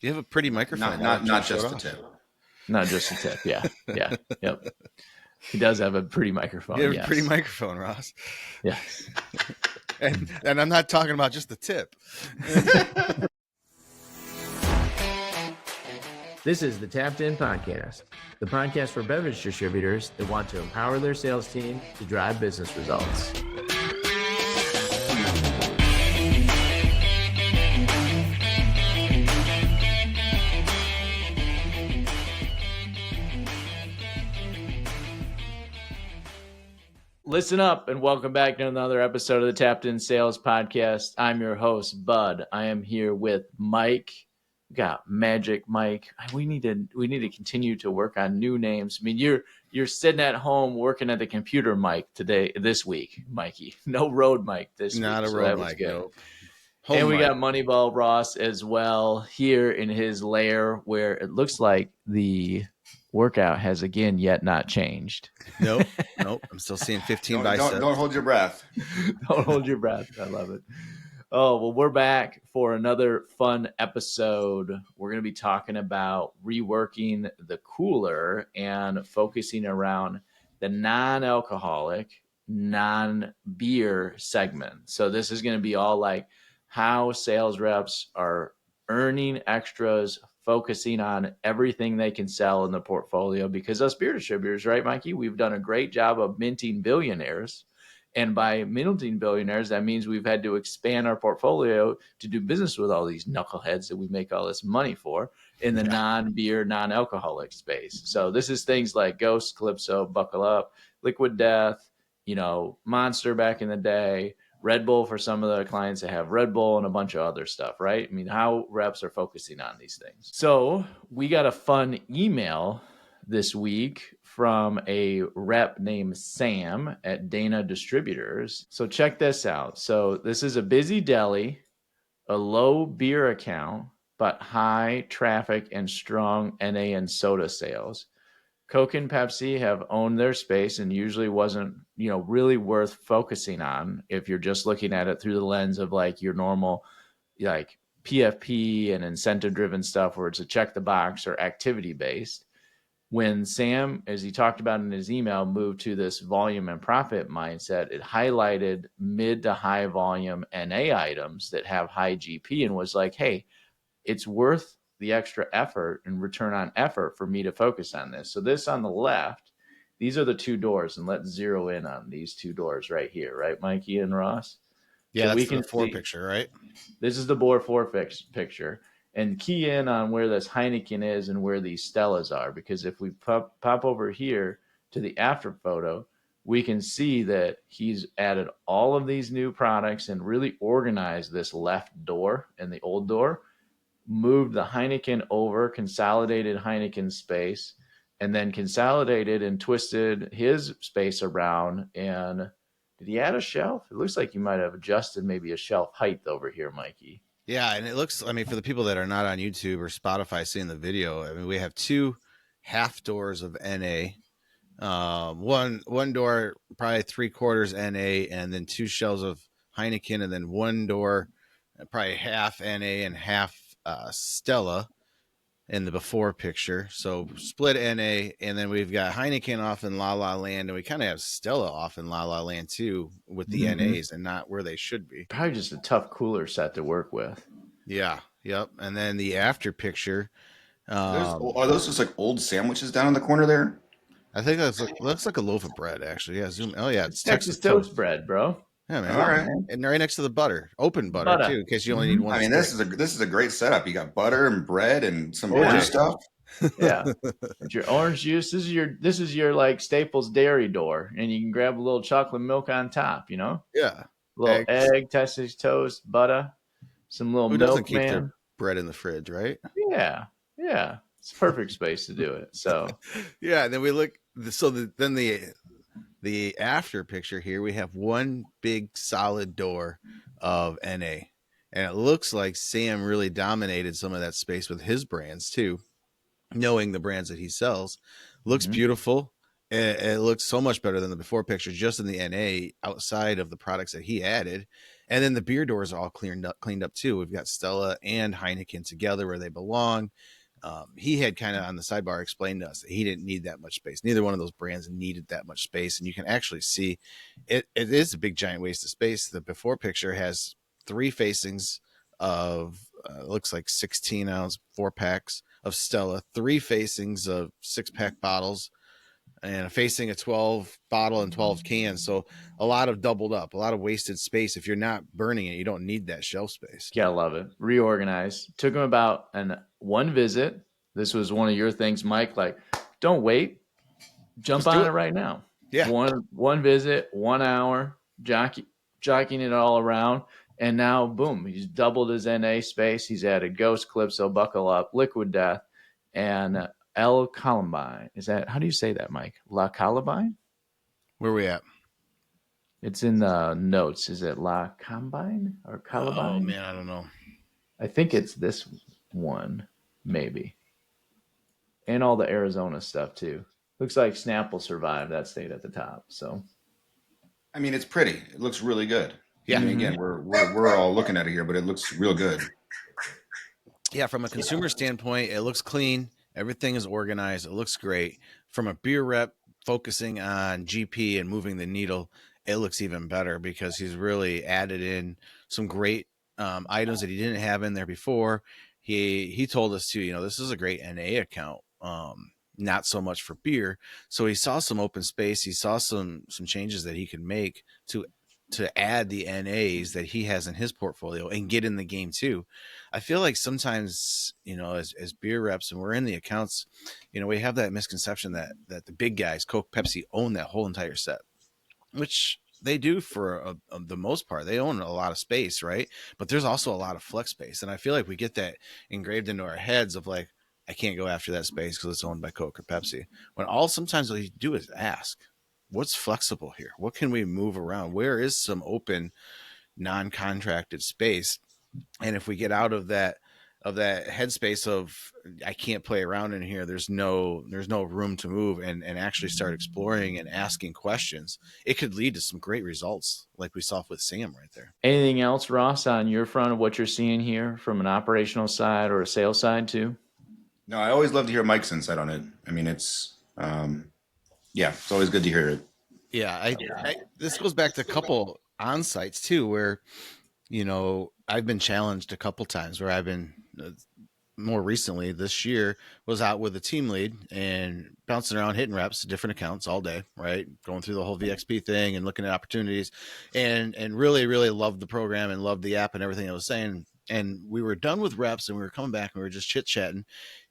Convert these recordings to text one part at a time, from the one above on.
You have a pretty microphone. Not just the tip. Not just a tip. Yeah. Yeah. Yep. He does have a pretty microphone. You have yes. a pretty microphone, Ross. Yes. And I'm not talking about just the tip. This is the Tapped In Podcast, the podcast for beverage distributors that want to empower their sales team to drive business results. Listen up and welcome back to another episode of the Tapped In Sales Podcast. I'm your host, Bud. I am here with Mike. We got Magic Mike. We need to continue to work on new names. I mean, you're sitting at home working at the computer, Mike, this week, Mikey. No road Mike this week. Not a road Mike. Nope. And we got Moneyball Ross as well here in his lair where it looks like the workout has again yet not changed. Nope. I'm still seeing 15 biceps. Don't hold your breath. Don't hold your breath. I love it. Oh, well, we're back for another fun episode. We're going to be talking about reworking the cooler and focusing around the non-alcoholic, non-beer segment. So this is going to be all like how sales reps are earning extras, focusing on everything they can sell in the portfolio, because us beer distributors, right, Mikey, we've done a great job of minting billionaires. And by minting billionaires, that means we've had to expand our portfolio to do business with all these knuckleheads that we make all this money for in the non-beer, non-alcoholic space. So this is things like Ghost, Calypso, Buckle Up, Liquid Death, Monster back in the day, Red Bull for some of the clients that have Red Bull, and a bunch of other stuff, right? I mean, how reps are focusing on these things. So we got a fun email this week from a rep named Sam at Dana Distributors. So check this out. So this is a busy deli, a low beer account, but high traffic and strong NA and soda sales. Coke and Pepsi have owned their space and usually wasn't, really worth focusing on if you're just looking at it through the lens of like your normal, like PFP and incentive driven stuff where it's a check the box or activity based. When Sam, as he talked about in his email, moved to this volume and profit mindset, it highlighted mid to high volume NA items that have high GP and was like, hey, it's worth the extra effort and return on effort for me to focus on this. So this on the left, these are the two doors, and let's zero in on these two doors right here, right, Mikey and Ross? Yeah, so that's we the can four see, picture, right? This is the board four picture. And key in on where this Heineken is and where these Stellas are, because if we pop over here to the after photo, we can see that he's added all of these new products and really organized this left door and the old door, moved the Heineken over, consolidated Heineken space, and then consolidated and twisted his space around. And did he add a shelf? It looks like you might have adjusted maybe a shelf height over here, Mikey. Yeah, and it looks, for the people that are not on YouTube or Spotify seeing the video, we have two half doors of NA. One door, probably 3/4 NA, and then two shelves of Heineken, and then one door, probably half NA and half Stella in the before picture. So split NA, and then we've got Heineken off in La La Land, and we kind of have Stella off in La La Land too with the NAs and not where they should be. Probably just a tough cooler set to work with. Yeah. Yep. And then the after picture. Are those just like old sandwiches down in the corner there? I think looks like a loaf of bread, actually. Yeah. Zoom. Oh yeah. It's Texas toast bread, bro. Yeah, man. All right. And right next to the butter, open butter too, in case you only need one. I mean, this is a great setup. You got butter and bread and some orangey stuff. Yeah, it's your orange juice. This is your like Staples dairy door, and you can grab a little chocolate milk on top. Yeah, a little egg, Texas toast, butter, some little milk. Who doesn't keep their bread in the fridge, right? Yeah, it's a perfect space to do it. So yeah, and then we look. So then the after picture here, we have one big solid door of NA, and it looks like Sam really dominated some of that space with his brands too, knowing the brands that he sells. Looks beautiful. It looks so much better than the before picture, just in the NA outside of the products that he added. And then the beer doors are all cleaned up too. We've got Stella and Heineken together where they belong. He had kind of on the sidebar explained to us that he didn't need that much space. Neither one of those brands needed that much space. And you can actually see it is a big giant waste of space. The before picture has 3 facings of looks like 16-ounce 4-packs of Stella, 3 facings of 6-pack bottles, and a facing a 12 bottle and 12 cans. So a lot of doubled up, a lot of wasted space. If you're not burning it, you don't need that shelf space. Yeah, I love it. Reorganize. Took him about one visit. This was one of your things, Mike. Like, don't wait. Jump on it right now. Yeah. One visit, 1 hour, jockeying it all around. And now, boom, he's doubled his NA space. He's added Ghost Clip, so buckle up, Liquid Death, and El Columbine. Is that, how do you say that, Mike? La Columbine? Where are we at? It's in the notes. Is it La Combine or Columbine? Oh, man, I don't know. I think it's this one, maybe. And all the Arizona stuff, too. Looks like Snapple survived. That stayed at the top, so. I mean, it's pretty. It looks really good. Yeah. I mean, again, we're all looking at it here, but it looks real good. Yeah, from a consumer standpoint, it looks clean. Everything is organized. It looks great. From a beer rep focusing on GP and moving the needle, it looks even better because he's really added in some great items that he didn't have in there before. He told us too, this is a great NA account, not so much for beer. So he saw some open space. He saw some changes that he could make to add the NAs that he has in his portfolio and get in the game too. I feel like sometimes, as beer reps and we're in the accounts, we have that misconception that the big guys, Coke, Pepsi, own that whole entire set, which they do for the most part. They own a lot of space, right? But there's also a lot of flex space. And I feel like we get that engraved into our heads of like, I can't go after that space because it's owned by Coke or Pepsi. When sometimes all you do is ask, what's flexible here? What can we move around? Where is some open, non-contracted space? And if we get out of that headspace of I can't play around in here, there's no room to move and actually start exploring and asking questions, it could lead to some great results like we saw with Sam right there. Anything else, Ross, on your front of what you're seeing here from an operational side or a sales side too? No, I always love to hear Mike's insight on it. I mean, it's it's always good to hear it. Yeah, this goes back to a couple on sites too, where I've been challenged a couple times where I've been more recently this year was out with a team lead and bouncing around hitting reps, different accounts all day, right? Going through the whole VXP thing and looking at opportunities and really, really loved the program and loved the app and everything I was saying. And we were done with reps and we were coming back and we were just chit chatting.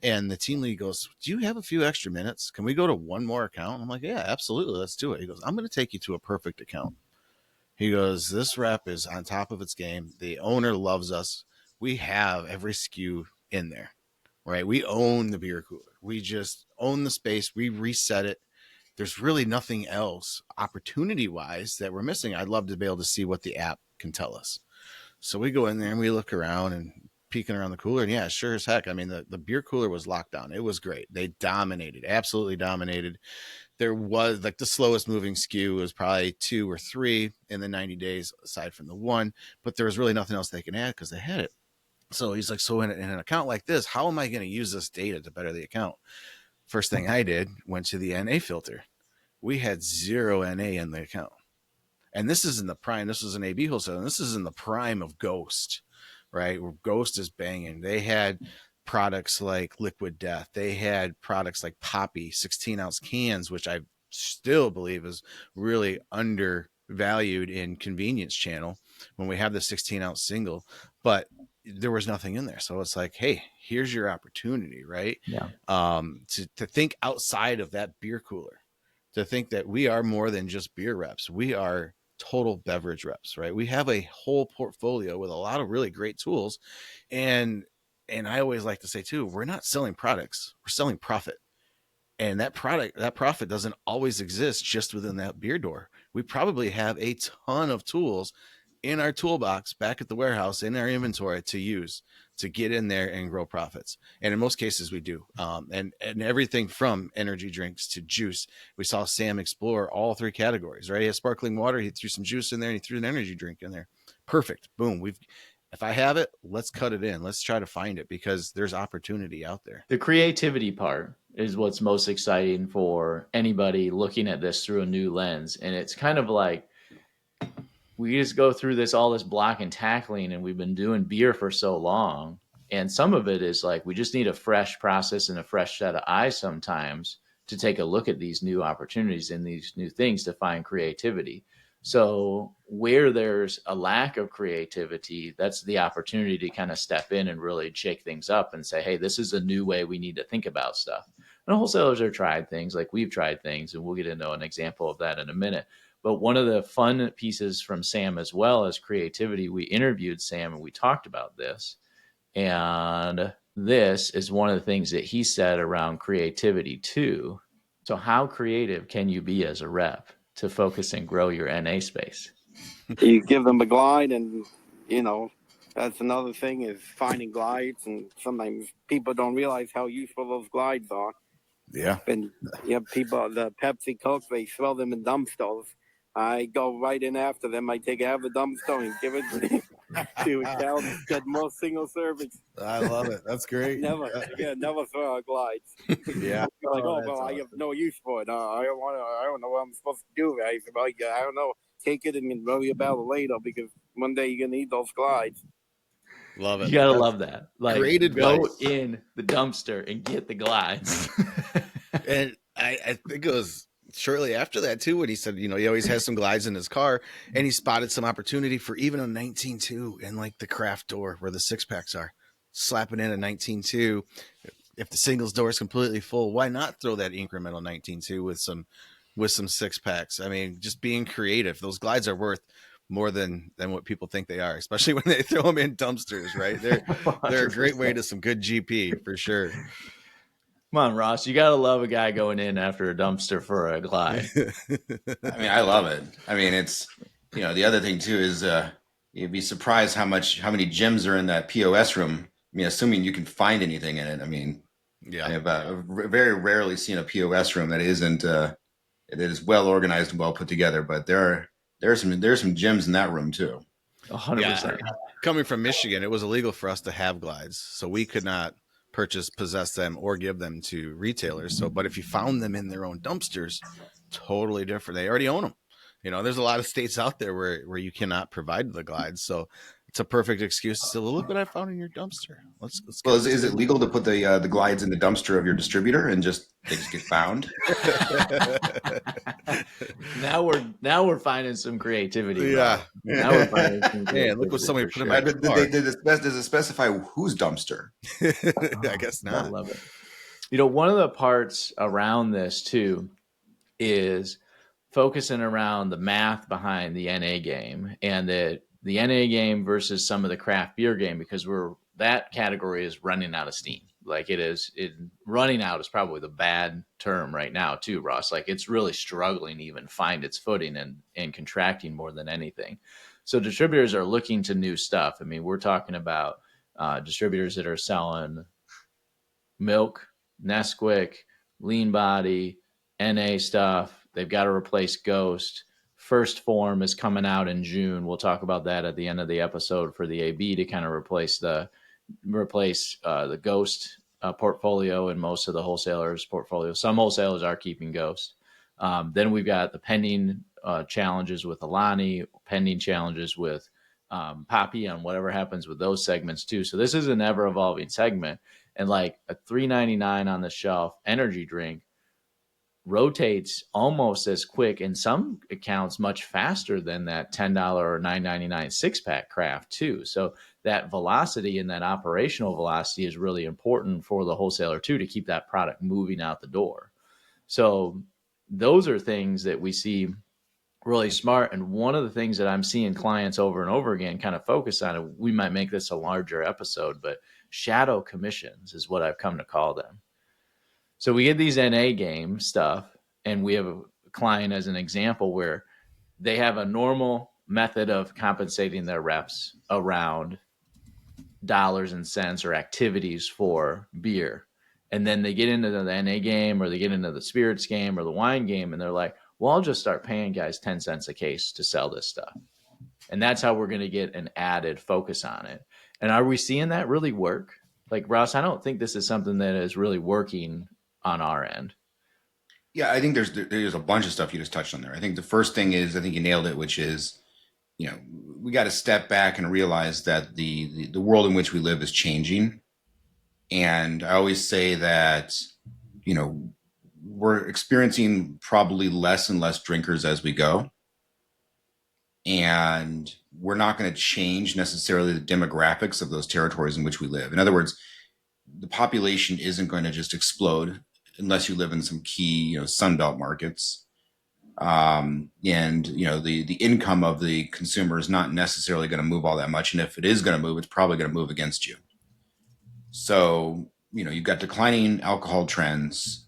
And the team lead goes, do you have a few extra minutes? Can we go to one more account? I'm like, yeah, absolutely. Let's do it. He goes, I'm going to take you to a perfect account. He goes, this rep is on top of its game. The owner loves us. We have every SKU in there, right? We own the beer cooler. We just own the space. We reset it. There's really nothing else opportunity-wise that we're missing. I'd love to be able to see what the app can tell us. So we go in there and we look around and peeking around the cooler. And yeah, sure as heck. I mean, the beer cooler was locked down. It was great. They dominated, absolutely dominated. There was like the slowest moving SKU was probably 2 or 3 in the 90 days aside from the one, but there was really nothing else they can add because they had it. So he's like, so in an account like this, how am I going to use this data to better the account? First thing I did, went to the NA filter. We had 0 NA in the account. And this is in the prime. This was an AB wholesale. And this is in the prime of Ghost, right? Where Ghost is banging. They had products like Liquid Death. They had products like Poppy, 16-ounce cans, which I still believe is really undervalued in convenience channel when we have the 16-ounce single. But there was nothing in there. So it's like, hey, here's your opportunity, right? Yeah. To think outside of that beer cooler, to think that we are more than just beer reps. We are total beverage reps, right? We have a whole portfolio with a lot of really great tools. And I always like to say too, we're not selling products, we're selling profit. And that profit doesn't always exist just within that beer door. We probably have a ton of tools in our toolbox back at the warehouse in our inventory to use to get in there and grow profits. And in most cases we do. And everything from energy drinks to juice. We saw Sam explore all 3 categories, right? He has sparkling water. He threw some juice in there and he threw an energy drink in there. perfect. Boom. If I have it, let's cut it in. Let's try to find it because there's opportunity out there. The creativity part is what's most exciting for anybody looking at this through a new lens. And it's kind of like we just go through all this block and tackling, and we've been doing beer for so long. And some of it is like we just need a fresh process and a fresh set of eyes sometimes to take a look at these new opportunities and these new things to find creativity. So where there's a lack of creativity, that's the opportunity to kind of step in and really shake things up and say, hey, this is a new way we need to think about stuff. And wholesalers have tried things like we've tried things, and we'll get into an example of that in a minute. But one of the fun pieces from Sam as well as creativity, we interviewed Sam and we talked about this. And this is one of the things that he said around creativity too. So how creative can you be as a rep to focus and grow your NA space? You give them a glide, and that's another thing is finding glides, and sometimes people don't realize how useful those glides are. Yeah. And people, the Pepsi Cokes, they throw them in dumpsters. I go right in after them. I take out the dumpster and give it to a cow that's got more single servings. I love it. That's great. Never throw out glides. Yeah. You're like, well, I have no use for it. I don't know what I'm supposed to do. I said, well, I don't know. Take it and worry about it later, because one day you're gonna need those glides. Love it. You gotta love that. Like, great go advice. in the dumpster and get the glides. And I think it was shortly after that too, when he said, he always has some glides in his car, and he spotted some opportunity for even a 19.2 in like the craft door where the 6-packs are. Slapping in a 19.2. If the singles door is completely full, why not throw that incremental 19.2 with some 6-packs? I mean, just being creative. Those glides are worth more than what people think they are, especially when they throw them in dumpsters, right? They're a great way to some good GP for sure. Come on, Ross. You gotta love a guy going in after a dumpster for a glide. I mean, I love it. I mean, it's, the other thing too is you'd be surprised how many gems are in that POS room. I mean, assuming you can find anything in it. I mean, Yeah. I have very rarely seen a POS room that isn't that is well organized and well put together. But there's some gems in that room too. 100%. Coming from Michigan, it was illegal for us to have glides, so we could not possess them or give them to retailers. So, but if you found them in their own dumpsters, totally different. They already own them. There's a lot of states out there where you cannot provide the glides. So it's a perfect excuse to say, look what I found in your dumpster. Let's Well, is it legal to put the glides in the dumpster of your distributor and they just get found? Now we're finding some creativity. Yeah. Now we're finding some creativity. Man, look what somebody put in sure. my Does it specify whose dumpster? I guess not. I love it. One of the parts around this too is focusing around the math behind the NA game, and the NA game versus some of the craft beer game, because that category is running out of steam. Like running out is probably the bad term right now too, Ross. Like, it's really struggling to even find its footing and contracting more than anything. So distributors are looking to new stuff. I mean, we're talking about distributors that are selling milk, Nesquik, lean body, NA stuff. They've got to replace Ghost. First Form is coming out in June. We'll talk about that at the end of the episode for the AB to kind of replace the Ghost portfolio in most of the wholesalers' portfolio. Some wholesalers are keeping Ghost. Then we've got the pending challenges with Alani, pending challenges with Poppy on whatever happens with those segments too. So this is an ever evolving segment, and like a $3.99 on the shelf energy drink rotates almost as quick, in some accounts much faster than that $10 or $9.99 6-pack craft too. So that velocity and that operational velocity is really important for the wholesaler too, to keep that product moving out the door. So those are things that we see really smart. And one of the things that I'm seeing clients over and over again kind of focus on, and we might make this a larger episode, but shadow commissions is what I've come to call them. So we get these NA game stuff, and we have a client as an example where they have a normal method of compensating their reps around dollars and cents or activities for beer. And then they get into the NA game, or they get into the spirits game or the wine game, and they're like, well, I'll just start paying guys 10 cents a case to sell this stuff. And that's how we're going to get an added focus on it. And are we seeing that really work? Like, Ross, I don't think this is something that is really working on our end. Yeah, I think there's a bunch of stuff you just touched on there. I think the first thing is, I think you nailed it, which is, we got to step back and realize that the world in which we live is changing. And I always say that, we're experiencing probably less and less drinkers as we go. And we're not going to change necessarily the demographics of those territories in which we live. In other words, the population isn't going to just explode unless you live in some key, Sunbelt markets. And the income of the consumer is not necessarily going to move all that much. And if it is going to move, it's probably going to move against you. So, you've got declining alcohol trends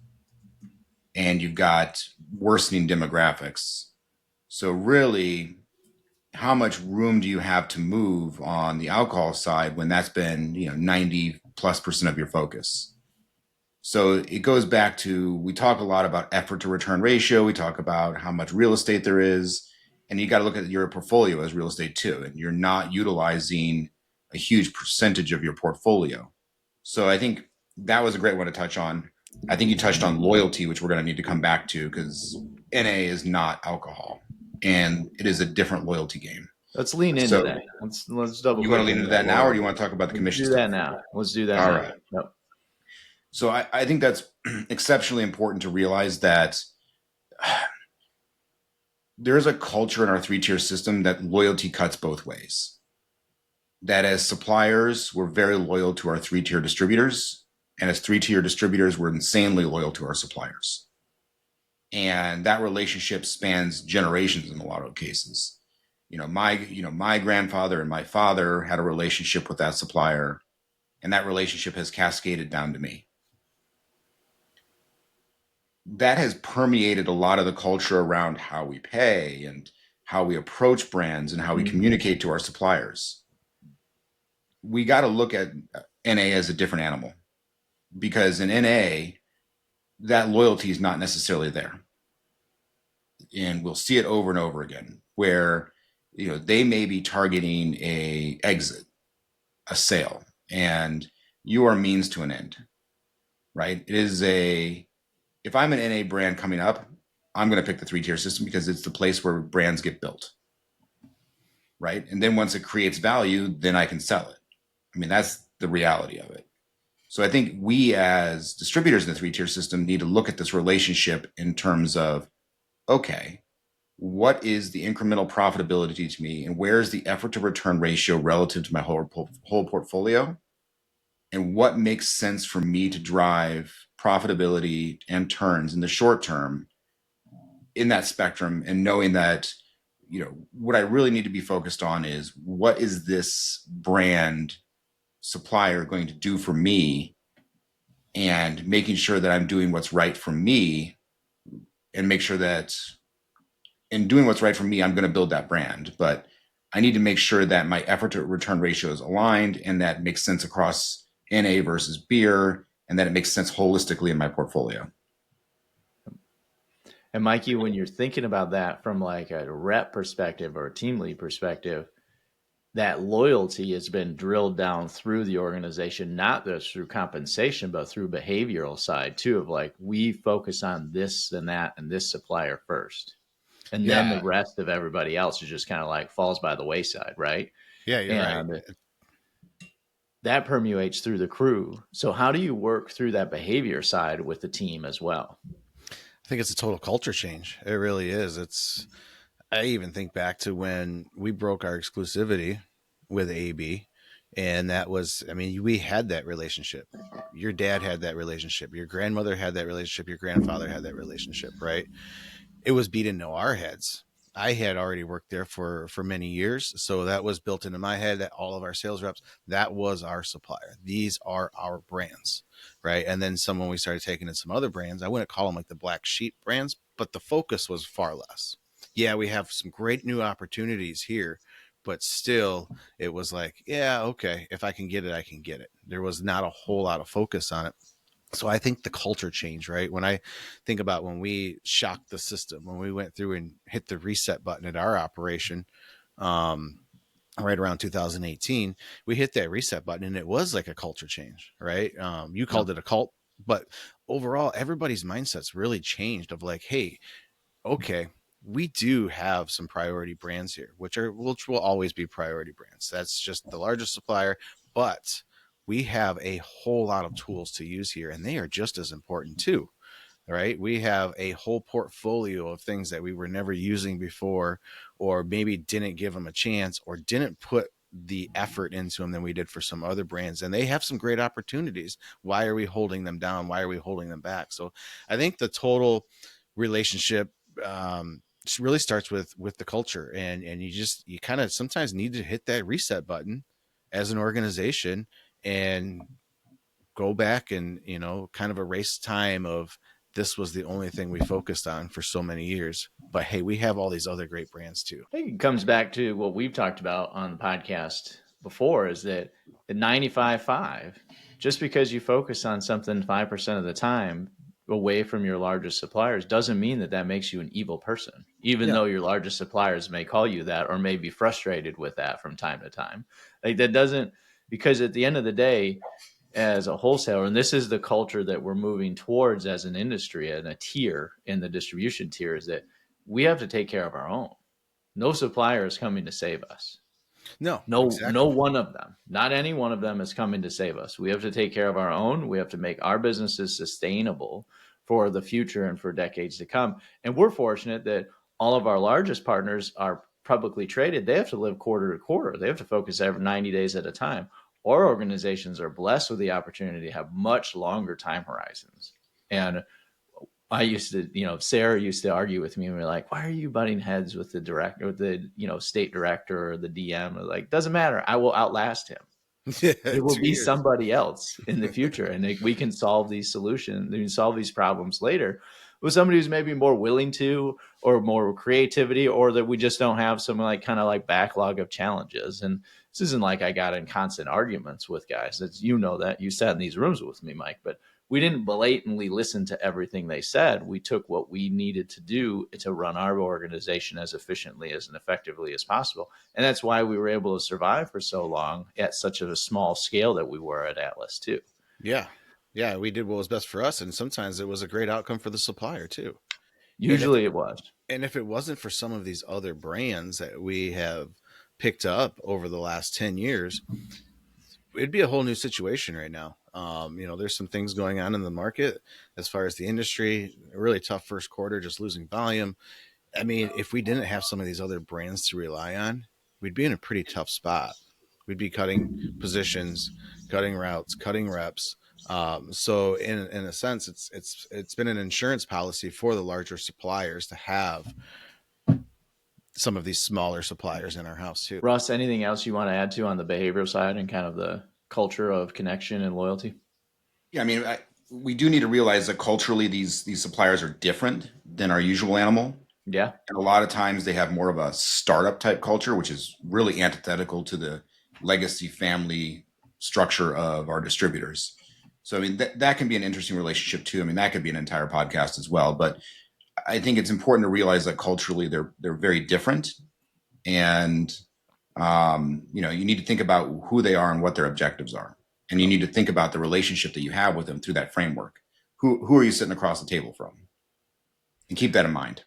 and you've got worsening demographics. So really, how much room do you have to move on the alcohol side when that's been 90+% of your focus? So it goes back to, we talk a lot about effort to return ratio, we talk about how much real estate there is, and you got to look at your portfolio as real estate too, and you're not utilizing a huge percentage of your portfolio. So I think that was a great one to touch on. I think you touched on loyalty, which we're going to need to come back to, because NA is not alcohol and it is a different loyalty game. Let's lean into that. Let's double. You want to lean into that now, or do you want to talk about the commission? Do that now. Let's do that. All now. right. Yep. So I think that's exceptionally important to realize that there's a culture in our 3-tier system that loyalty cuts both ways. That as suppliers, we're very loyal to our 3-tier distributors, and as 3-tier distributors, we're insanely loyal to our suppliers. And that relationship spans generations in a lot of cases. My grandfather and my father had a relationship with that supplier, and that relationship has cascaded down to me. That has permeated a lot of the culture around how we pay and how we approach brands and how we communicate to our suppliers. We got to look at NA as a different animal, because in NA, that loyalty is not necessarily there. And we'll see it over and over again, where they may be targeting a exit, a sale, and you are means to an end, right? If I'm an NA brand coming up, I'm going to pick the 3-tier system because it's the place where brands get built, right? And then once it creates value, then I can sell it. I mean, that's the reality of it. So I think we as distributors in the 3-tier system need to look at this relationship in terms of, okay, what is the incremental profitability to me, and where's the effort to return ratio relative to my whole portfolio? And what makes sense for me to drive profitability and turns in the short term in that spectrum, and knowing that, what I really need to be focused on is, what is this brand supplier going to do for me, and making sure that I'm doing what's right for me, and make sure that in doing what's right for me, I'm going to build that brand. But I need to make sure that my effort to return ratio is aligned, and that makes sense across NA versus beer, and that it makes sense holistically in my portfolio. And Mikey, when you're thinking about that from like a rep perspective or a team lead perspective, that loyalty has been drilled down through the organization, not just through compensation, but through behavioral side too, of like, we focus on this and that and this supplier first. And then the rest of everybody else is just kind of like falls by the wayside, right? Yeah, you're right. That permeates through the crew. So how do you work through that behavior side with the team as well? I think it's a total culture change. It really is. I even think back to when we broke our exclusivity with AB, and that was, we had that relationship. Your dad had that relationship. Your grandmother had that relationship. Your grandfather had that relationship, right? It was beat into our heads. I had already worked there for many years. So that was built into my head that all of our sales reps, that was our supplier. These are our brands, right? And then when we started taking in some other brands, I wouldn't call them like the black sheep brands, but the focus was far less. Yeah, we have some great new opportunities here, but still it was like, yeah, okay, if I can get it, I can get it. There was not a whole lot of focus on it. So I think the culture change, right? When I think about when we shocked the system, when we went through and hit the reset button at our operation, right around 2018, we hit that reset button, and it was like a culture change, right? You called it a cult, but overall, everybody's mindset's really changed of like, hey, okay, we do have some priority brands here, which will always be priority brands. That's just the largest supplier, but we have a whole lot of tools to use here, and they are just as important too. Right? We have a whole portfolio of things that we were never using before, or maybe didn't give them a chance, or didn't put the effort into them than we did for some other brands. And they have some great opportunities. Why are we holding them down? Why are we holding them back? So I think the total relationship really starts with the culture, and you kind of sometimes need to hit that reset button as an organization and go back and, kind of erase time of this was the only thing we focused on for so many years. But hey, we have all these other great brands too. I think it comes back to what we've talked about on the podcast before, is that the 95-5, just because you focus on something 5% of the time away from your largest suppliers doesn't mean that that makes you an evil person, even though your largest suppliers may call you that or may be frustrated with that from time to time. Like that doesn't, because at the end of the day, as a wholesaler, and this is the culture that we're moving towards as an industry and a tier in the distribution tier, is that we have to take care of our own. No supplier is coming to save us. No, No, exactly. no one of them, not any one of them is coming to save us. We have to take care of our own. We have to make our businesses sustainable for the future and for decades to come. And we're fortunate that all of our largest partners are publicly traded. They have to live quarter to quarter. They have to focus every 90 days at a time. Our organizations are blessed with the opportunity to have much longer time horizons. And I used to, Sarah used to argue with me, and we're like, why are you butting heads with the director, with the, state director or the DM? Like, doesn't matter. I will outlast him. There will 2 be years. somebody else in the future, and we can solve these solutions, we can solve these problems later with somebody who's maybe more willing to, or more creativity, or that we just don't have some kind of backlog of challenges. And this isn't like I got in constant arguments with guys. It's, that you sat in these rooms with me, Mike, but we didn't blatantly listen to everything they said. We took what we needed to do to run our organization as efficiently as and effectively as possible. And that's why we were able to survive for so long at such a small scale that we were at Atlas too. Yeah. Yeah. We did what was best for us. And sometimes it was a great outcome for the supplier too. Usually it was. And if it wasn't for some of these other brands that we have picked up over the last 10 years, it'd be a whole new situation right now. There's some things going on in the market as far as the industry, a really tough first quarter, just losing volume. I mean, if we didn't have some of these other brands to rely on, we'd be in a pretty tough spot. We'd be cutting positions, cutting routes, cutting reps. So in a sense, it's been an insurance policy for the larger suppliers to have some of these smaller suppliers in our house too. Russ, anything else you want to add to on the behavioral side and kind of the culture of connection and loyalty? Yeah, I mean, we do need to realize that culturally these suppliers are different than our usual animal. Yeah. And a lot of times they have more of a startup type culture, which is really antithetical to the legacy family structure of our distributors. So, I mean, that can be an interesting relationship too. I mean, that could be an entire podcast as well. But I think it's important to realize that culturally they're very different. And, you need to think about who they are and what their objectives are. And you need to think about the relationship that you have with them through that framework. Who are you sitting across the table from? And keep that in mind.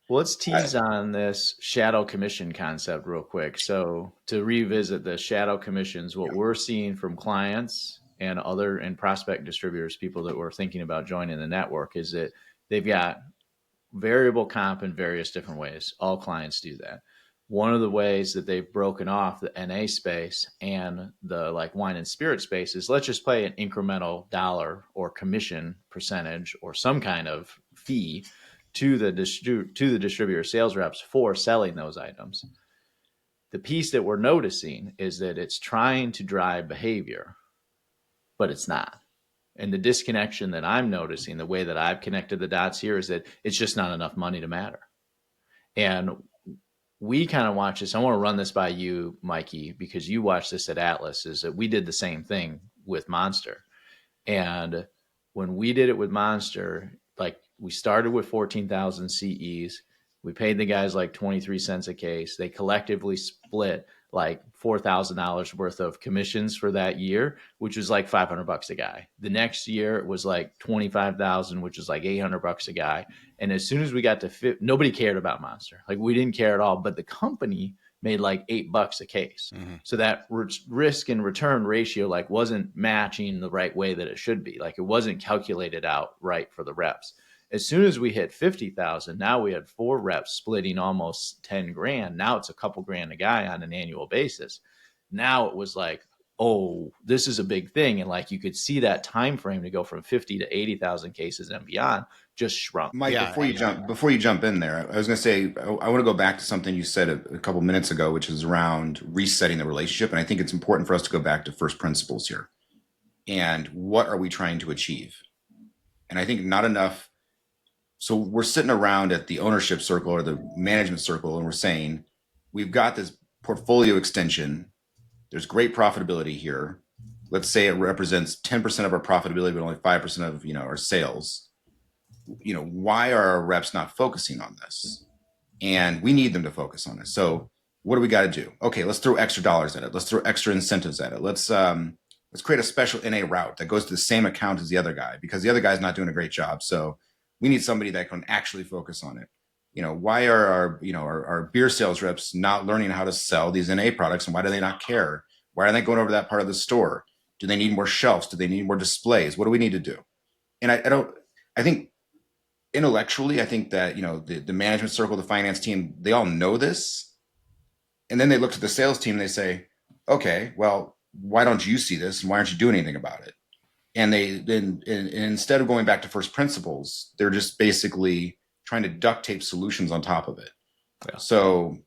Well, let's tease on this shadow commission concept real quick. So to revisit the shadow commissions, what we're seeing from clients and prospect distributors, people that were thinking about joining the network, is that they've got variable comp in various different ways. All clients do that. One of the ways that they've broken off the NA space and the wine and spirit space is, let's just pay an incremental dollar or commission percentage or some kind of fee to the distributor sales reps for selling those items. The piece that we're noticing is that it's trying to drive behavior, but it's not. And the disconnection that I'm noticing, the way that I've connected the dots here, is that it's just not enough money to matter. And we kind of watch this. I want to run this by you, Mikey, because you watched this at Atlas, is that we did the same thing with Monster. And when we did it with Monster, we started with 14,000 CEs. We paid the guys like 23 cents a case. They collectively split like $4,000 worth of commissions for that year, which was like $500 a guy. The next year it was like 25,000, which is like $800 a guy. And as soon as we got to nobody cared about Monster. Like we didn't care at all, but the company made like $8 a case. Mm-hmm. So that risk and return ratio like wasn't matching the right way that it should be. Like it wasn't calculated out right for the reps. As soon as we hit 50,000, now we had 4 reps splitting almost 10 grand. Now it's a couple grand a guy on an annual basis. Now it was like, oh, this is a big thing. And like you could see that time frame to go from 50 to 80,000 cases and beyond just shrunk. Mike, Yeah, before you jump in there, I was going to say I want to go back to something you said a couple minutes ago, which is around resetting the relationship, and I think it's important for us to go back to first principles here. And what are we trying to achieve? And I think not enough. So we're sitting around at the ownership circle or the management circle, and we're saying we've got this portfolio extension. There's great profitability here. Let's say it represents 10% of our profitability, but only 5% of our sales. Why are our reps not focusing on this? And we need them to focus on it. So what do we got to do? Okay, let's throw extra dollars at it. Let's throw extra incentives at it. Let's create a special NA route that goes to the same account as the other guy, because the other guy's not doing a great job. So we need somebody that can actually focus on it. Why are our beer sales reps not learning how to sell these NA products, and why do they not care? Why are they going over to that part of the store? Do they need more shelves? Do they need more displays? What do we need to do? And I think intellectually, I think that, the management circle, the finance team, they all know this. And then they look to the sales team and they say, okay, well, why don't you see this? And why aren't you doing anything about it? And and instead of going back to first principles, they're just basically trying to duct tape solutions on top of it. Yeah. So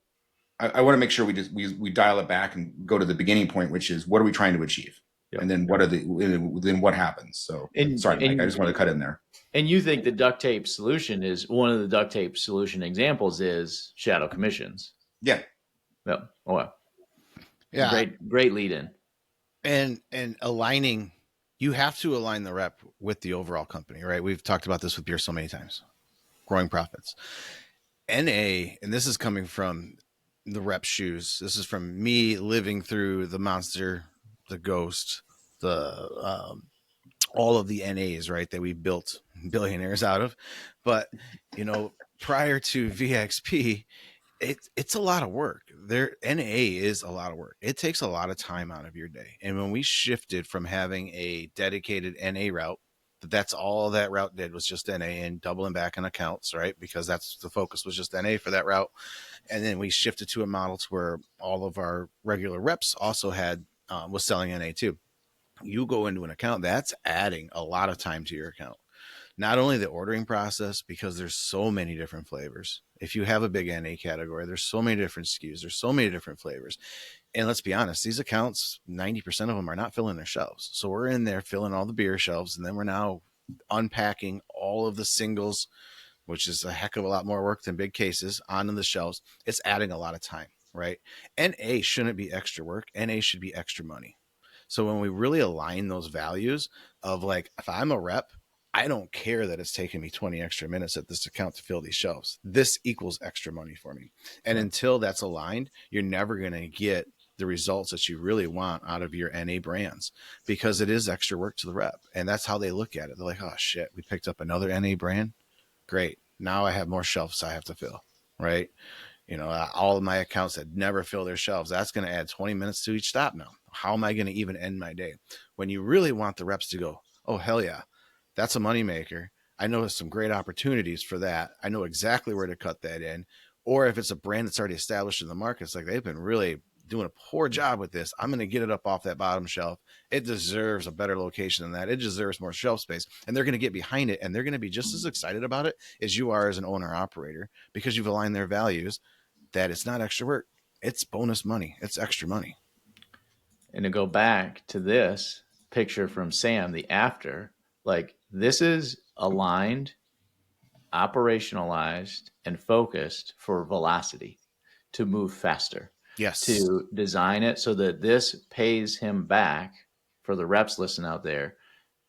I want to make sure we dial it back and go to the beginning point, which is what are we trying to achieve? Yep. And then what happens? So sorry, Mike, I just wanted to cut in there. And you think the duct tape solution is one of the duct tape solution examples is shadow commissions? Yeah. Yep. Oh, wow. Yeah. Great lead in. And aligning, you have to align the rep with the overall company, right? We've talked about this with beer so many times. Growing profits. NA, and this is coming from the rep shoes. This is from me living through the Monster, the Ghost, the all of the NAs, right, that we built billionaires out of. But prior to VXP, it's a lot of work. NA is a lot of work. It takes a lot of time out of your day. And when we shifted from having a dedicated NA route, that's all that route did was just NA and doubling back on accounts, right? Because that's the focus was just NA for that route. And then we shifted to a model to where all of our regular reps also was selling NA too. You go into an account, that's adding a lot of time to your account. Not only the ordering process, because there's so many different flavors. If you have a big NA category, there's so many different SKUs, there's so many different flavors. And let's be honest, these accounts, 90% of them are not filling their shelves. So we're in there filling all the beer shelves, and then we're now unpacking all of the singles, which is a heck of a lot more work than big cases, onto the shelves. It's adding a lot of time, right? NA shouldn't be extra work. NA should be extra money. So when we really align those values of like, if I'm a rep, I don't care that it's taking me 20 extra minutes at this account to fill these shelves. This equals extra money for me. And until that's aligned, you're never going to get the results that you really want out of your NA brands, because it is extra work to the rep. And that's how they look at it. They're like, oh shit, we picked up another NA brand. Great. Now I have more shelves I have to fill, right? All of my accounts that never fill their shelves, that's going to add 20 minutes to each stop now. How am I going to even end my day? When you really want the reps to go, oh, hell yeah, that's a moneymaker. I know some great opportunities for that. I know exactly where to cut that in. Or if it's a brand that's already established in the market, it's like they've been really doing a poor job with this. I'm going to get it up off that bottom shelf. It deserves a better location than that. It deserves more shelf space. And they're going to get behind it, and they're going to be just as excited about it as you are as an owner operator, because you've aligned their values that it's not extra work. It's bonus money. It's extra money. And to go back to this picture from Sam, the after, like this is aligned, operationalized, and focused for velocity to move faster. Yes. To design it so that this pays him back, for the reps listen out there,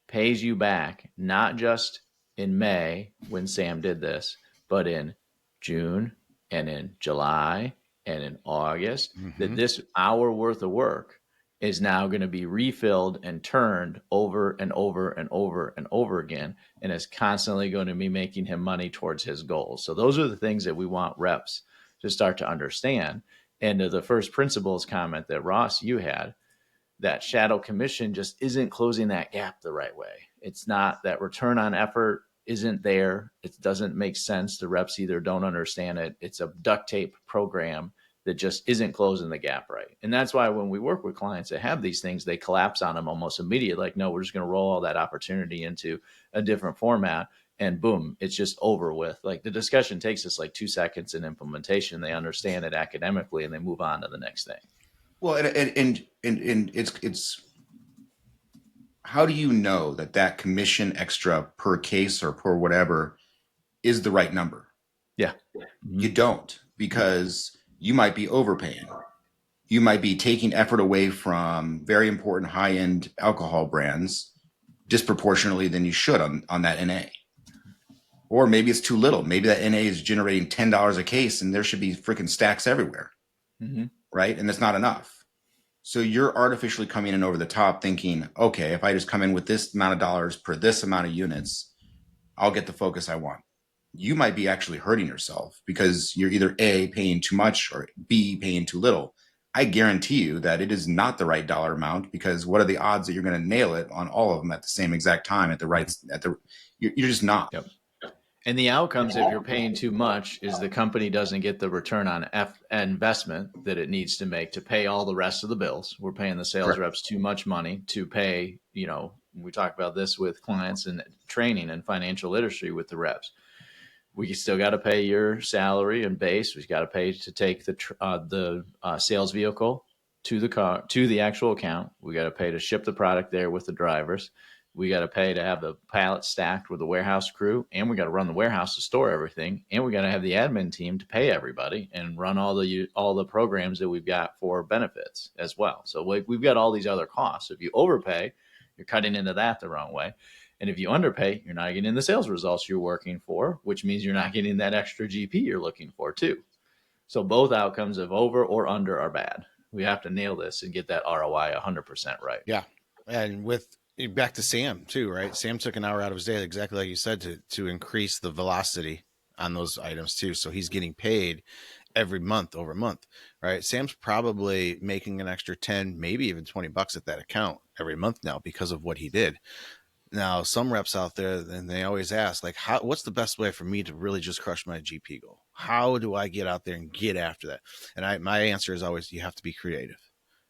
pays you back, not just in May when Sam did this, but in June, and in July and in August, that Mm-hmm. this hour worth of work is now going to be refilled and turned over and over and over and over again, and is constantly going to be making him money towards his goals. So those are the things that we want reps to start to understand. And to the first principles comment that Ross, you had, that shadow commission just isn't closing that gap the right way. It's not, that return on effort isn't there. It doesn't make sense. The reps either don't understand it. It's a duct tape program that just isn't closing the gap right. And that's why when we work with clients that have these things, they collapse on them almost immediately. Like, no, we're just going to roll all that opportunity into a different format, and boom, it's just over with. Like, the discussion takes us like 2 seconds in implementation. They understand it academically and they move on to the next thing. Well, and it's how do you know that that commission extra per case or per whatever is the right number? Yeah. You don't, because you might be overpaying. You might be taking effort away from very important high-end alcohol brands disproportionately than you should on that NA. Or maybe it's too little. Maybe that NA is generating $10 a case and there should be freaking stacks everywhere. Mm-hmm. Right? And it's not enough. So you're artificially coming in over the top thinking, okay, if I just come in with this amount of dollars per this amount of units, I'll get the focus I want. You might be actually hurting yourself because you're either A, paying too much, or B, paying too little. I guarantee you that it is not the right dollar amount, because what are the odds that you're going to nail it on all of them at the same exact time you're just not. Yep. And the outcomes, if you're paying too much, is the company doesn't get the return on investment that it needs to make to pay all the rest of the bills. We're paying the sales reps too much money to pay, we talk about this with clients and training and financial literacy with the reps. We still got to pay your salary and base. We've got to pay to take the sales vehicle to the car, to the actual account. We got to pay to ship the product there with the drivers. We got to pay to have the pallet stacked with the warehouse crew, and we got to run the warehouse to store everything, and we got to have the admin team to pay everybody and run all the programs that we've got for benefits as well. So we've got all these other costs. If you overpay, you're cutting into that the wrong way. And if you underpay, you're not getting the sales results you're working for, which means you're not getting that extra GP you're looking for too. So both outcomes of over or under are bad. We have to nail this and get that ROI 100% right. Yeah. And back to Sam too, right? Sam took an hour out of his day, exactly like you said, to increase the velocity on those items too. So he's getting paid every month over month, right? Sam's probably making an extra 10, maybe even $20 at that account every month now because of what he did. Now, some reps out there, and they always ask, like, what's the best way for me to really just crush my GP goal? How do I get out there and get after that? And my answer is always, you have to be creative.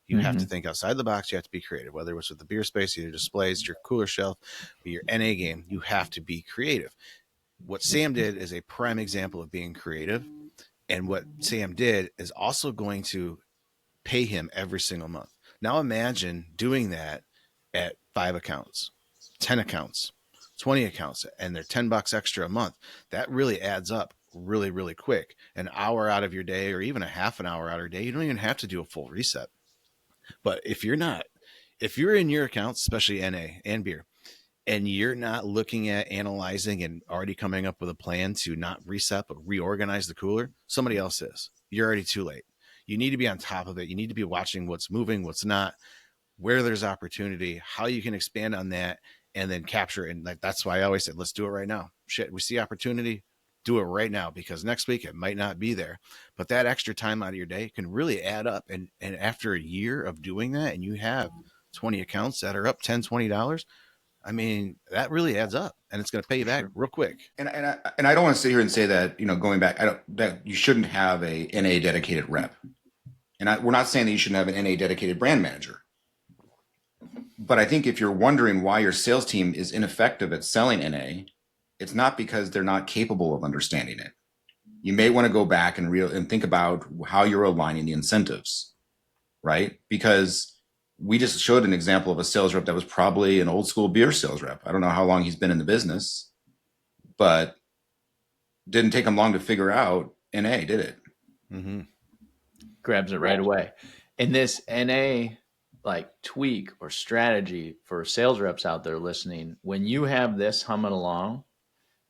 You have to think outside the box. You have to be creative, whether it's with the beer space, your displays, your cooler shelf, or your NA game. You have to be creative. What Sam did is a prime example of being creative. And what Sam did is also going to pay him every single month. Now imagine doing that at 5 accounts, 10 accounts, 20 accounts, and they're $10 extra a month. That really adds up really, really quick. An hour out of your day, or even a half an hour out of your day, you don't even have to do a full reset. But if you're in your accounts, especially NA and beer, and you're not looking at analyzing and already coming up with a plan to not reset, but reorganize the cooler, somebody else is. You're already too late. You need to be on top of it. You need to be watching what's moving, what's not, where there's opportunity, how you can expand on that, and then capture it. And that's why I always said, let's do it right now. Shit, we see opportunity, do it right now, because next week it might not be there. But that extra time out of your day can really add up. And after a year of doing that, and you have 20 accounts that are up $10, $20, I mean, that really adds up, and it's going to pay you back real quick. And I don't want to sit here and say that, going back, that you shouldn't have a NA dedicated rep. And we're not saying that you shouldn't have an NA dedicated brand manager. But I think if you're wondering why your sales team is ineffective at selling NA, it's not because they're not capable of understanding it. You may want to go back and think about how you're aligning the incentives, right? Because we just showed an example of a sales rep that was probably an old school beer sales rep. I don't know how long he's been in the business, but didn't take him long to figure out NA, did it? Mm-hmm. Grabs it right away. And this NA tweak or strategy for sales reps out there listening, when you have this humming along,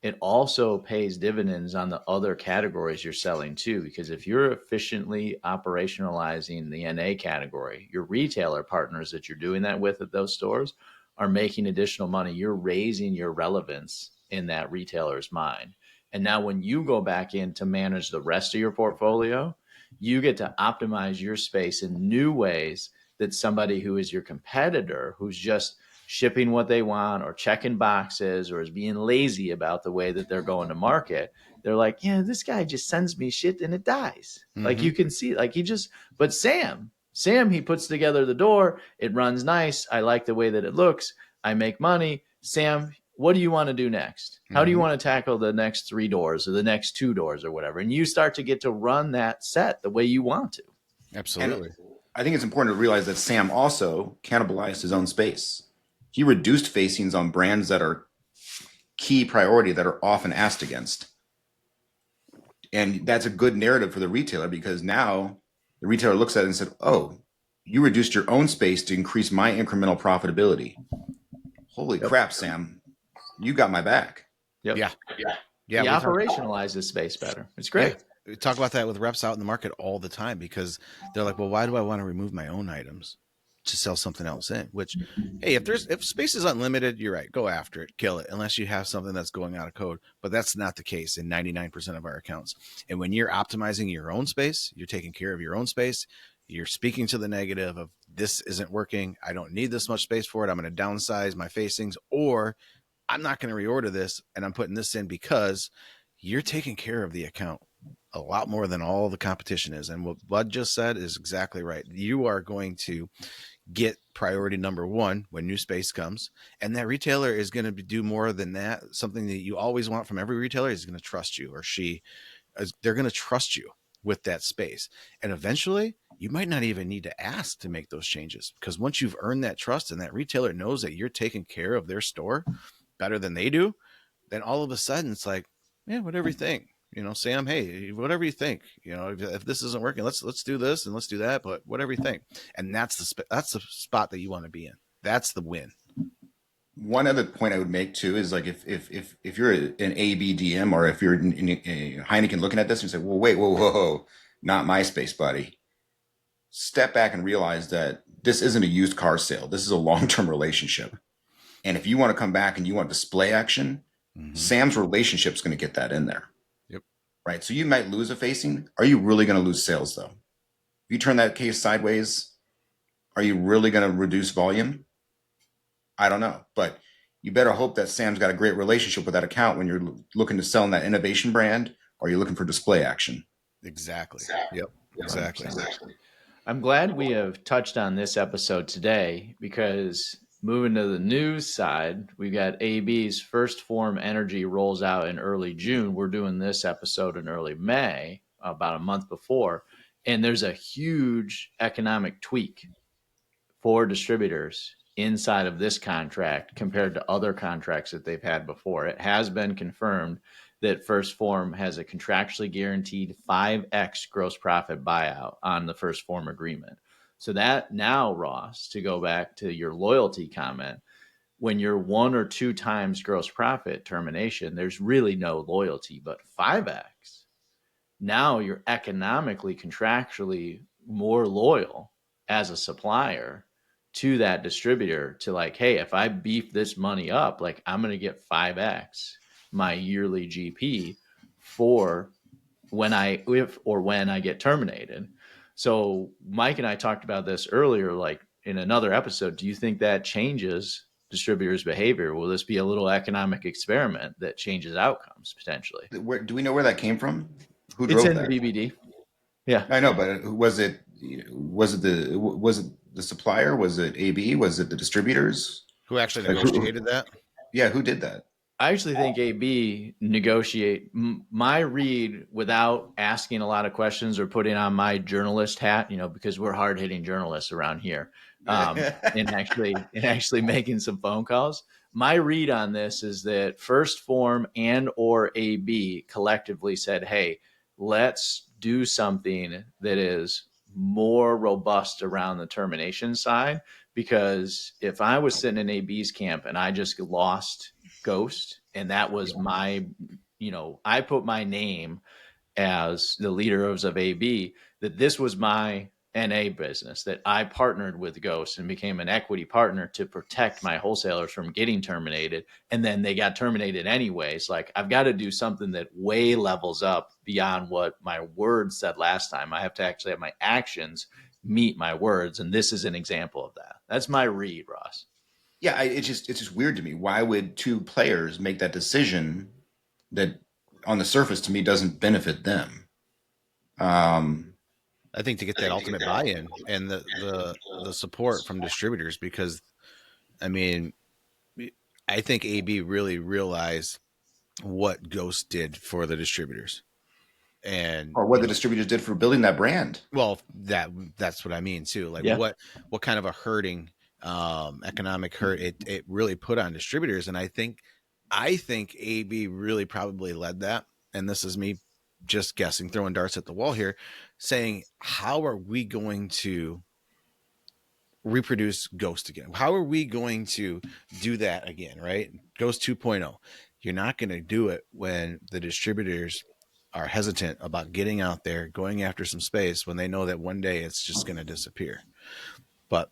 it also pays dividends on the other categories you're selling too. Because if you're efficiently operationalizing the NA category, your retailer partners that you're doing that with at those stores are making additional money. You're raising your relevance in that retailer's mind. And now when you go back in to manage the rest of your portfolio, you get to optimize your space in new ways that somebody who is your competitor, who's just shipping what they want or checking boxes or is being lazy about the way that they're going to market, they're like, yeah, this guy just sends me shit and it dies. Like you can see, like but Sam, he puts together the door. It runs nice. I like the way that it looks. I make money. Sam, what do you want to do next? How do you want to tackle the next 3 doors or the next 2 doors or whatever? And you start to get to run that set the way you want to. Absolutely. And I think it's important to realize that Sam also cannibalized his own space. He reduced facings on brands that are key priority that are often asked against. And that's a good narrative for the retailer, because now the retailer looks at it and said, oh, you reduced your own space to increase my incremental profitability. Holy crap, Sam, you got my back. Yep. Yeah. He operationalizes space better. It's great. We talk about that with reps out in the market all the time, because they're like, well, why do I want to remove my own items to sell something else in? Which, hey, if space is unlimited, you're right, go after it, kill it, unless you have something that's going out of code. But that's not the case in 99% of our accounts. And when you're optimizing your own space, you're taking care of your own space. You're speaking to the negative of, this isn't working, I don't need this much space for it, I'm going to downsize my facings, or I'm not going to reorder this and I'm putting this in, because you're taking care of the account a lot more than all the competition is. And what Bud just said is exactly right. You are going to get priority number 1 when new space comes, and that retailer is going to do more than that. Something that you always want from every retailer is going to trust you, or they're going to trust you with that space. And eventually you might not even need to ask to make those changes, because once you've earned that trust and that retailer knows that you're taking care of their store better than they do, then all of a sudden it's like, yeah, whatever you think, Sam, hey, whatever you think, if this isn't working, let's do this and let's do that, but whatever you think. And that's the spot that you want to be in. That's the win. One other point I would make too is, like, if you're an ABDM, or if you're in Heineken looking at this and say, well, wait, whoa, not my space, buddy. Step back and realize that this isn't a used car sale. This is a long-term relationship. And if you want to come back and you want display action, Sam's relationship is going to get that in there. Yep. Right. So you might lose a facing. Are you really going to lose sales though? If you turn that case sideways, are you really going to reduce volume? I don't know, but you better hope that Sam's got a great relationship with that account when you're looking to sell in that innovation brand, or you're looking for display action. Exactly. Yep. Exactly. I'm glad we have touched on this episode today, because moving to the news side, we've got AB's First Form Energy rolls out in early June. We're doing this episode in early May, about a month before. And there's a huge economic tweak for distributors inside of this contract compared to other contracts that they've had before. It has been confirmed that First Form has a contractually guaranteed 5x gross profit buyout on the First Form agreement. So that now, Ross, to go back to your loyalty comment, when you're 1 or 2 times gross profit termination, there's really no loyalty, but 5x. Now you're economically, contractually more loyal as a supplier to that distributor, to like, hey, if I beef this money up, like, I'm going to get 5x my yearly GP for when I get terminated. So Mike and I talked about this earlier, like in another episode. Do you think that changes distributors' behavior? Will this be a little economic experiment that changes outcomes potentially? Do we know where that came from? Who It's drove in that? the BBD. Yeah, I know, but was it the supplier? Was it AB? Was it the distributors? Who actually negotiated that? Yeah, who did that? I actually think AB negotiate my read without asking a lot of questions or putting on my journalist hat, because we're hard hitting journalists around here, and actually making some phone calls. My read on this is that First Form and or AB collectively said, hey, let's do something that is more robust around the termination side. Because if I was sitting in AB's camp and I just lost Ghost. And that was my, I put my name as the leaders of AB, that this was my NA business, that I partnered with Ghost and became an equity partner to protect my wholesalers from getting terminated. And then they got terminated anyways. Like, I've got to do something that way levels up beyond what my words said last time. I have to actually have my actions meet my words. And this is an example of that. That's my read, Ross. Yeah, it's just weird to me. Why would two players make that decision that on the surface to me doesn't benefit them? I think to get that ultimate buy-in and the support from distributors, because I mean, I think AB really realized what Ghost did for the distributors, and or what the distributors did for building that brand. well, that's what I mean too. Like what kind of a hurting economic hurt it really put on distributors, and I think AB really probably led that. And this is me just guessing, throwing darts at the wall here, saying, how are we going to reproduce Ghost again? How are we going to do that again? Right? Ghost 2.0. You're not going to do it when the distributors are hesitant about getting out there, going after some space when they know that one day it's just going to disappear. But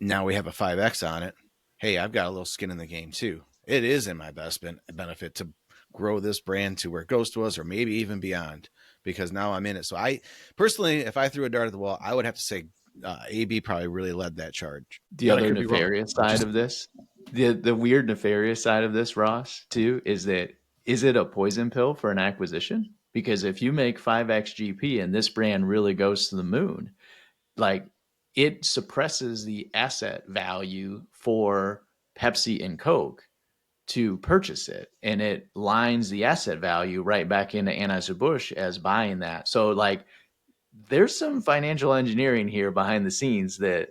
now we have a 5X on it. Hey, I've got a little skin in the game too. It is in my best benefit to grow this brand to where Ghost was, or maybe even beyond, because now I'm in it. So I personally, if I threw a dart at the wall, I would have to say AB probably really led that charge. The other nefarious side of this, the weird nefarious side of this, Ross, too, is that, is it a poison pill for an acquisition? Because if you make 5X GP and this brand really goes to the moon, like, it suppresses the asset value for Pepsi and Coke to purchase it, and it lines the asset value right back into Anheuser-Busch as buying that. So like, there's some financial engineering here behind the scenes that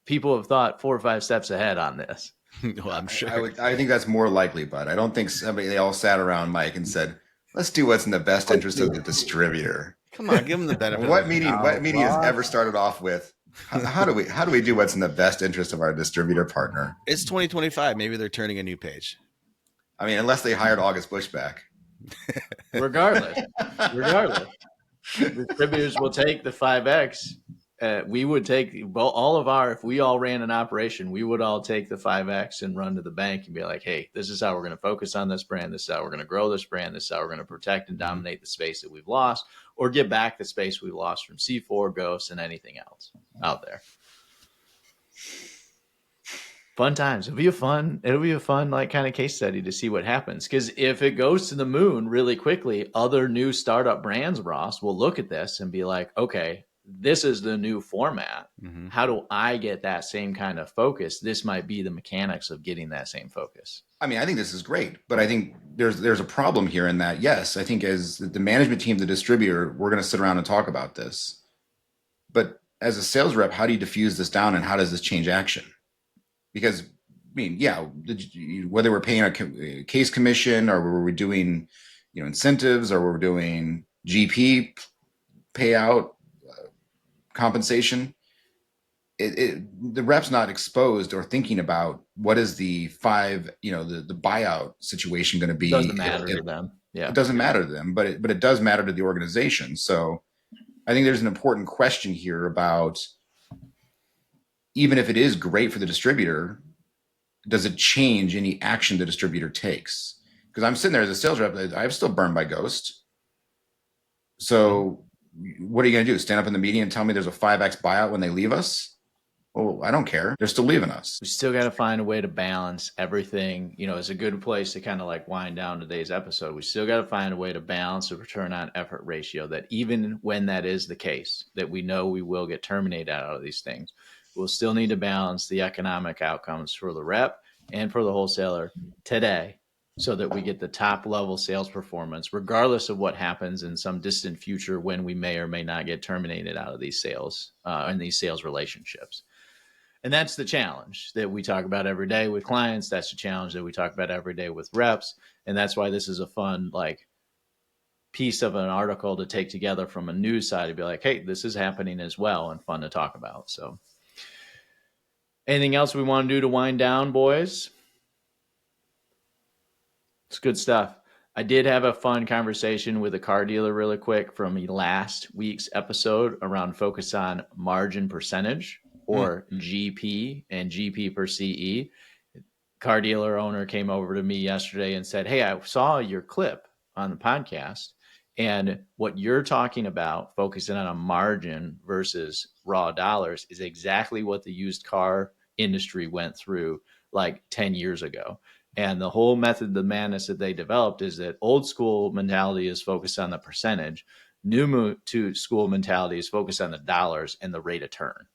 people have thought 4 or 5 steps ahead on this. Well, I'm sure. I think that's more likely, but I don't think they all sat around Mike and said, let's do what's in the best interest of the distributor. Come on, give them the benefit. What meeting has ever started off with, how do we do what's in the best interest of our distributor partner? It's 2025. Maybe they're turning a new page. I mean, unless they hired August Bush back. Regardless, distributors will take the 5X. We would take all of our, if we all ran an operation, we would all take the 5X and run to the bank and be like, hey, this is how we're going to focus on this brand. This is how we're going to grow this brand. This is how we're going to protect and dominate the space that we've lost, or get back the space we've lost from C4, Ghosts, and anything else out there. Fun times. It'll be a fun like kind of case study to see what happens. Because if it goes to the moon really quickly, other new startup brands, Ross, will look at this and be like, okay, this is the new format. Mm-hmm. How do I get that same kind of focus? This might be the mechanics of getting that same focus. I mean, I think this is great, but I think there's a problem here in that, yes, I think as the management team, the distributor, we're going to sit around and talk about this. But as a sales rep, how do you diffuse this down, and how does this change action? Because, I mean, yeah, whether we're paying a case commission, or were we doing, incentives, or we're doing GP payout compensation, the rep's not exposed or thinking about what is the the buyout situation going to be. It doesn't matter to them. Yeah, it doesn't matter to them, but it does matter to the organization. So I think there's an important question here about, even if it is great for the distributor, does it change any action the distributor takes? Because I'm sitting there as a sales rep, I'm still burned by Ghost. So what are you going to do? Stand up in the meeting and tell me there's a 5X buyout when they leave us? Well, I don't care. They're still leaving us. We still got to find a way to balance everything. It's a good place to kind of like wind down today's episode. We still got to find a way to balance the return on effort ratio, that even when that is the case, that we know we will get terminated out of these things, we'll still need to balance the economic outcomes for the rep and for the wholesaler today, so that we get the top level sales performance, regardless of what happens in some distant future when we may or may not get terminated out of these sales and these sales relationships. And that's the challenge that we talk about every day with clients. That's the challenge that we talk about every day with reps. And that's why this is a fun, piece of an article to take together from a news side to be like, hey, this is happening as well, and fun to talk about. So anything else we want to do to wind down, boys? It's good stuff. I did have a fun conversation with a car dealer really quick from last week's episode around focus on margin percentage, or GP, and GP per CE. Car dealer owner came over to me yesterday and said, "Hey, I saw your clip on the podcast, and what you're talking about, focusing on a margin versus raw dollars, is exactly what the used car industry went through like 10 years ago. And the whole method, the madness that they developed, is that old school mentality is focused on the percentage. New to school mentality is focused on the dollars and the rate of turn.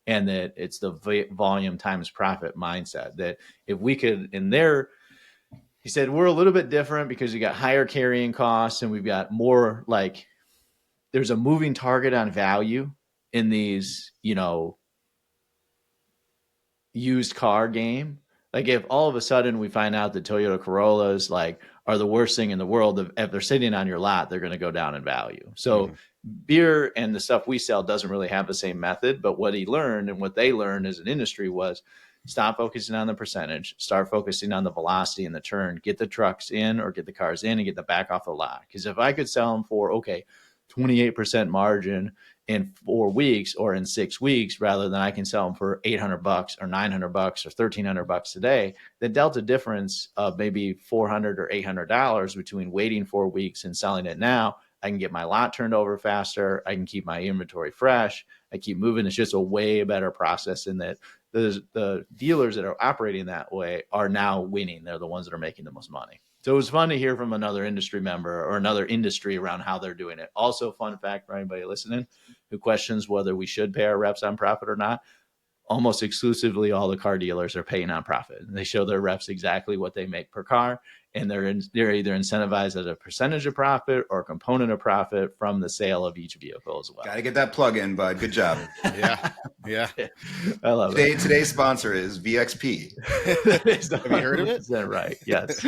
And that it's the volume times profit mindset. That if we could, in there, he said, we're a little bit different because we got higher carrying costs and we've got more, like, there's a moving target on value in these, used car game. Like, if all of a sudden we find out that Toyota Corollas are the worst thing in the world, if they're sitting on your lot, they're going to go down in value. So beer and the stuff we sell doesn't really have the same method. But what he learned and what they learned as an industry was stop focusing on the percentage, start focusing on the velocity and the turn, get the trucks in or get the cars in and get the back off the lot. Because if I could sell them for, 28% margin in 4 weeks or in 6 weeks, rather than I can sell them for $800 or $900 or $1,300 today, the delta difference of maybe $400 or $800 between waiting 4 weeks and selling it now, I can get my lot turned over faster. I can keep my inventory fresh. I keep moving. It's just a way better process in that the dealers that are operating that way are now winning. They're the ones that are making the most money. So it was fun to hear from another industry member or another industry around how they're doing it. Also, fun fact for anybody listening who questions whether we should pay our reps on profit or not, almost exclusively all the car dealers are paying on profit. They show their reps exactly what they make per car, and they're either incentivized as a percentage of profit or a component of profit from the sale of each vehicle as well. Got to get that plug in, bud. Good job. Yeah. I love it. Today's sponsor is VXP. Have you heard of it? Is that right? Yes.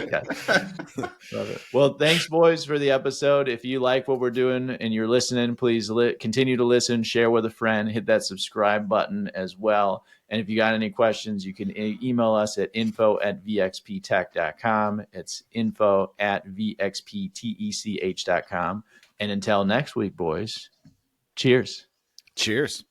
Love it. Well, thanks, boys, for the episode. If you like what we're doing and you're listening, please continue to listen, share with a friend, hit that subscribe button as well. And if you got any questions, you can email us at info@vxptech.com. It's info@vxptech.com. And until next week, boys, cheers. Cheers.